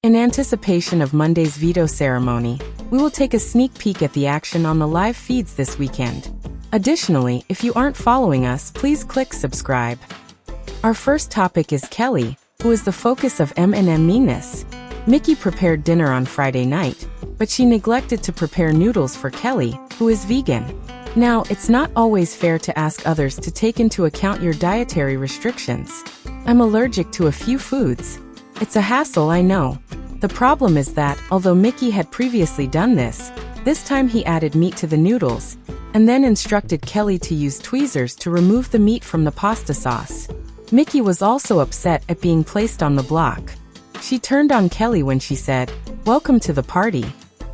In anticipation of Monday's veto ceremony, we will take a sneak peek at the action on the live feeds this weekend. Additionally, if you aren't following us, please click subscribe. Our first topic is Kelly, who is the focus of M&M meanness. Mickey prepared dinner on Friday night, but she neglected to prepare noodles for Kelly, who is vegan. Now, it's not always fair to ask others to take into account your dietary restrictions. I'm allergic to a few foods. It's a hassle, I know. The problem is that, although Mickey had previously done this time he added meat to the noodles, and then instructed Kelly to use tweezers to remove the meat from the pasta sauce. Mickey was also upset at being placed on the block. She turned on Kelly when she said, "Welcome to the party,"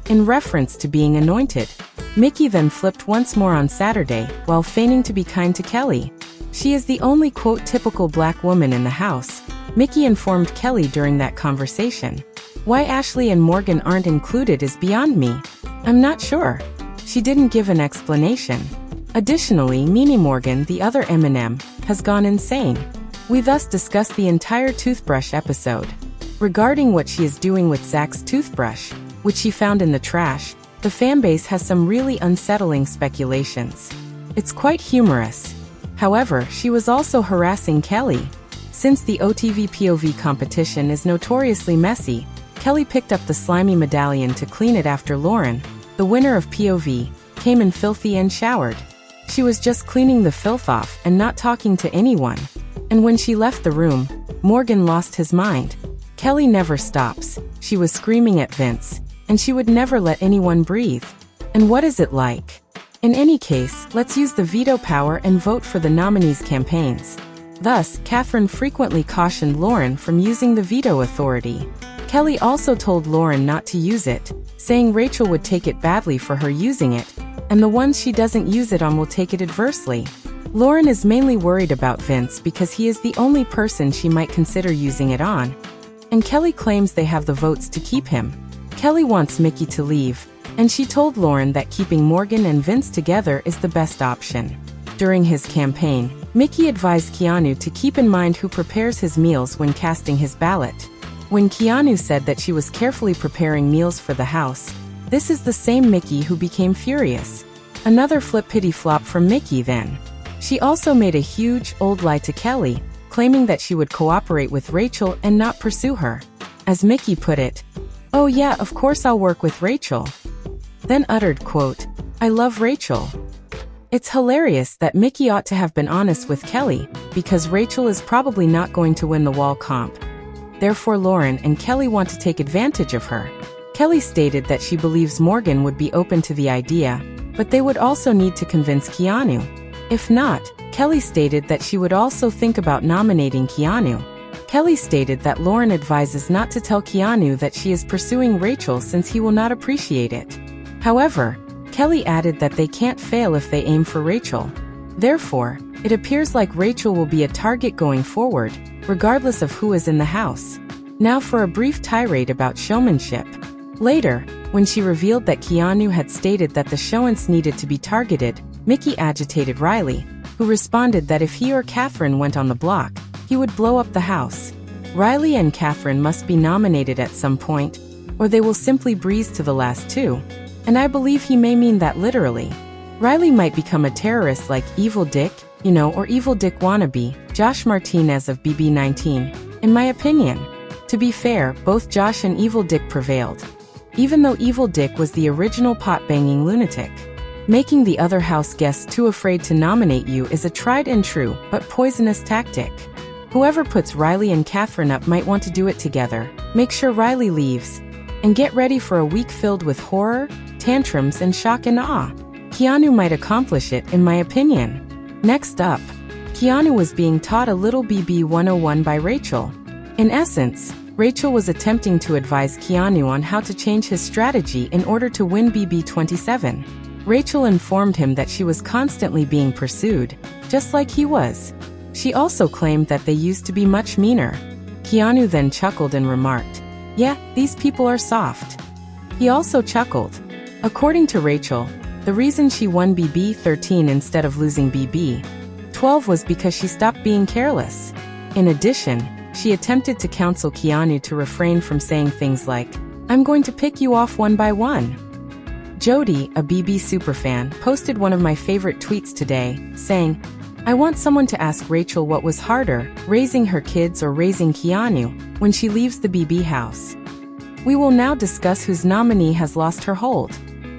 in reference to being anointed. Mickey then flipped once more on Saturday, while feigning to be kind to Kelly. She is the only quote typical black woman in the house, Mickey informed Kelly during that conversation. Why Ashley and Morgan aren't included is beyond me. I'm not sure. She didn't give an explanation. Additionally, Meanie Morgan, the other M&M, has gone insane. We thus discussed the entire toothbrush episode. Regarding what she is doing with Zach's toothbrush, which she found in the trash, the fanbase has some really unsettling speculations. It's quite humorous. However, she was also harassing Kelly. Since the OTV POV competition is notoriously messy, Kelly picked up the slimy medallion to clean it after Lauren, the winner of POV, came in filthy and showered. She was just cleaning the filth off and not talking to anyone. And when she left the room, Morgan lost his mind. Kelly never stops. She was screaming at Vince, and she would never let anyone breathe. And what is it like? In any case, let's use the veto power and vote for the nominees' campaigns. Thus, Catherine frequently cautioned Lauren from using the veto authority. Kelly also told Lauren not to use it, saying Rachel would take it badly for her using it, and the ones she doesn't use it on will take it adversely. Lauren is mainly worried about Vince because he is the only person she might consider using it on. And Kelly claims they have the votes to keep him. Kelly wants Mickey to leave, and she told Lauren that keeping Morgan and Vince together is the best option. During his campaign, Mickey advised Keanu to keep in mind who prepares his meals when casting his ballot. When Keanu said that she was carefully preparing meals for the house, this is the same Mickey who became furious. Another flippity-flop from Mickey then. She also made a huge, old lie to Kelly, claiming that she would cooperate with Rachel and not pursue her. As Mickey put it, "Oh yeah, of course I'll work with Rachel." Then uttered, quote, "I love Rachel." It's hilarious that Mickey ought to have been honest with Kelly, because Rachel is probably not going to win the wall comp. Therefore Lauren and Kelly want to take advantage of her. Kelly stated that she believes Morgan would be open to the idea, but they would also need to convince Keanu. If not, Kelly stated that she would also think about nominating Keanu. Kelly stated that Lauren advises not to tell Keanu that she is pursuing Rachel since he will not appreciate it. However, Kelly added that they can't fail if they aim for Rachel. Therefore, it appears like Rachel will be a target going forward, regardless of who is in the house. Now for a brief tirade about showmanship. Later, when she revealed that Keanu had stated that the Showmances needed to be targeted, Mickey agitated Rylie, who responded that if he or Catherine went on the block, he would blow up the house. Rylie and Catherine must be nominated at some point, or they will simply breeze to the last two. And I believe he may mean that literally. Rylie might become a terrorist like Evil Dick, or Evil Dick wannabe, Josh Martinez of BB19, in my opinion. To be fair, both Josh and Evil Dick prevailed. Even though Evil Dick was the original pot-banging lunatic. Making the other house guests too afraid to nominate you is a tried and true, but poisonous tactic. Whoever puts Rylie and Catherine up might want to do it together. Make sure Rylie leaves. And get ready for a week filled with horror, tantrums and shock and awe. Keanu might accomplish it, in my opinion. Next up, Keanu was being taught a little BB 101 by Rachel. In essence, Rachel was attempting to advise Keanu on how to change his strategy in order to win BB 27. Rachel informed him that she was constantly being pursued, just like he was. She also claimed that they used to be much meaner. Keanu then chuckled and remarked, "Yeah, these people are soft." He also chuckled. According to Rachel, the reason she won BB 13 instead of losing BB 12 was because she stopped being careless. In addition, she attempted to counsel Keanu to refrain from saying things like, "I'm going to pick you off one by one." Jody, a BB superfan, posted one of my favorite tweets today, saying, "I want someone to ask Rachel what was harder, raising her kids or raising Keanu, when she leaves the BB house." We will now discuss whose nominee has lost her hold.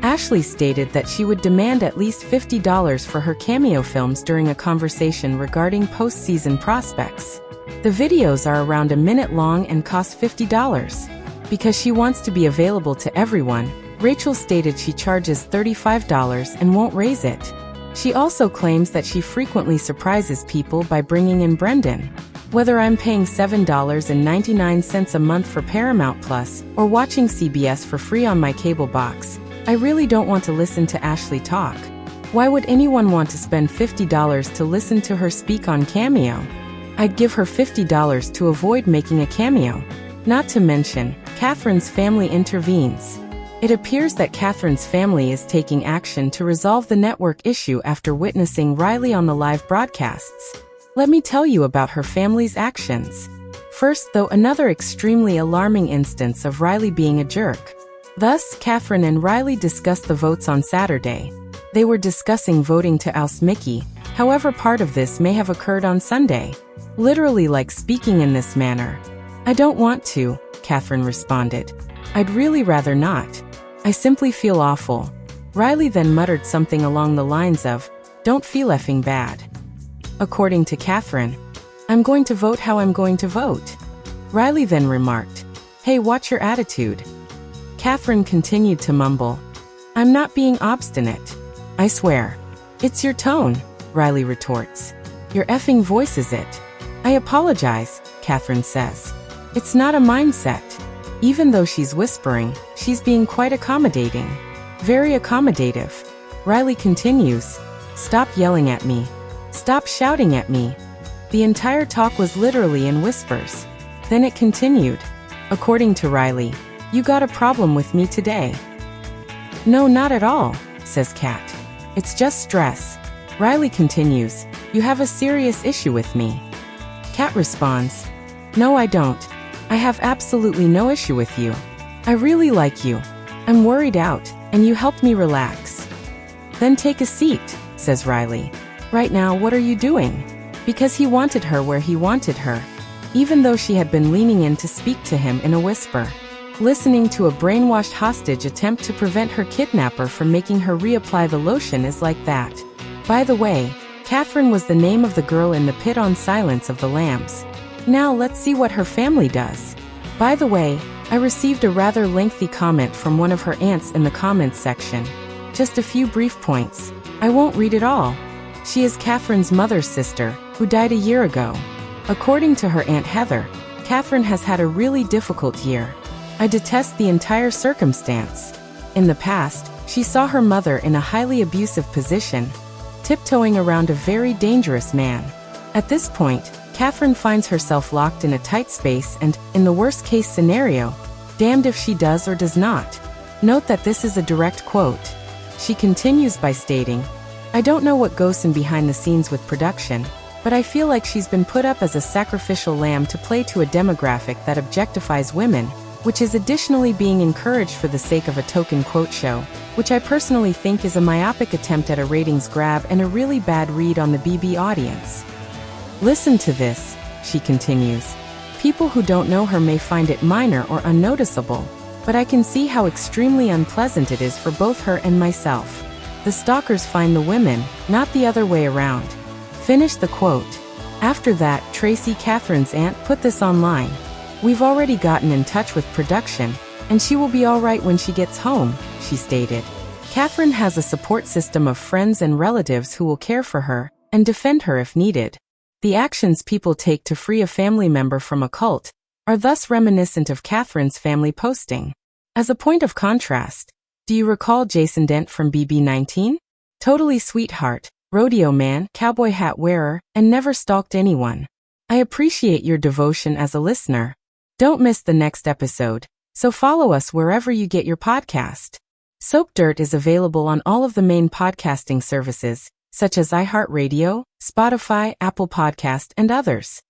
Ashley stated that she would demand at least $50 for her cameo films during a conversation regarding post-season prospects. The videos are around a minute long and cost $50. Because she wants to be available to everyone, Rachel stated she charges $35 and won't raise it. She also claims that she frequently surprises people by bringing in Brendan. "Whether I'm paying $7.99 a month for Paramount Plus or watching CBS for free on my cable box, I really don't want to listen to Ashley talk. Why would anyone want to spend $50 to listen to her speak on Cameo? I'd give her $50 to avoid making a cameo." Not to mention, Catherine's family intervenes. It appears that Catherine's family is taking action to resolve the network issue after witnessing Rylie on the live broadcasts. Let me tell you about her family's actions. First, though, another extremely alarming instance of Rylie being a jerk. Thus, Catherine and Rylie discussed the votes on Saturday. They were discussing voting to oust Mickey, however part of this may have occurred on Sunday. Literally like speaking in this manner. "I don't want to," Catherine responded. "I'd really rather not. I simply feel awful." Rylie then muttered something along the lines of, "Don't feel effing bad." According to Catherine, "I'm going to vote how I'm going to vote." Rylie then remarked, "Hey, watch your attitude." Catherine continued to mumble, "I'm not being obstinate. I swear." "It's your tone," Rylie retorts. "Your effing voice is it." "I apologize," Catherine says. "It's not a mindset." Even though she's whispering, she's being quite accommodating. Very accommodative. Rylie continues, "Stop yelling at me. Stop shouting at me." The entire talk was literally in whispers. Then it continued. According to Rylie, "You got a problem with me today." "No, not at all," says Kat. "It's just stress." Rylie continues, "You have a serious issue with me." Kat responds, "No, I don't. I have absolutely no issue with you. I really like you. I'm worried out, and you helped me relax." "Then take a seat," says Rylie. "Right now, what are you doing?" Because he wanted her where he wanted her, even though she had been leaning in to speak to him in a whisper. Listening to a brainwashed hostage attempt to prevent her kidnapper from making her reapply the lotion is like that. By the way, Catherine was the name of the girl in the pit on Silence of the Lambs. Now let's see what her family does. By the way, I received a rather lengthy comment from one of her aunts in the comments section. Just a few brief points. I won't read it all. She is Catherine's mother's sister, who died a year ago. According to her Aunt Heather, Catherine has had a really difficult year. I detest the entire circumstance. In the past, she saw her mother in a highly abusive position, tiptoeing around a very dangerous man. At this point, Catherine finds herself locked in a tight space and, in the worst-case scenario, damned if she does or does not. Note that this is a direct quote. She continues by stating, "I don't know what goes in behind the scenes with production, but I feel like she's been put up as a sacrificial lamb to play to a demographic that objectifies women, which is additionally being encouraged for the sake of a token quote show, which I personally think is a myopic attempt at a ratings grab and a really bad read on the BB audience." Listen to this, she continues. "People who don't know her may find it minor or unnoticeable, but I can see how extremely unpleasant it is for both her and myself. The stalkers find the women, not the other way around." Finish the quote. After that, Tracy, Catherine's aunt, put this online. "We've already gotten in touch with production, and she will be all right when she gets home," she stated. Catherine has a support system of friends and relatives who will care for her and defend her if needed. The actions people take to free a family member from a cult are thus reminiscent of Catherine's family posting. As a point of contrast, do you recall Jason Dent from BB19? Totally sweetheart, rodeo man, cowboy hat wearer, and never stalked anyone. I appreciate your devotion as a listener. Don't miss the next episode, so follow us wherever you get your podcast. Soap Dirt is available on all of the main podcasting services, such as iHeartRadio, Spotify, Apple Podcast, and others.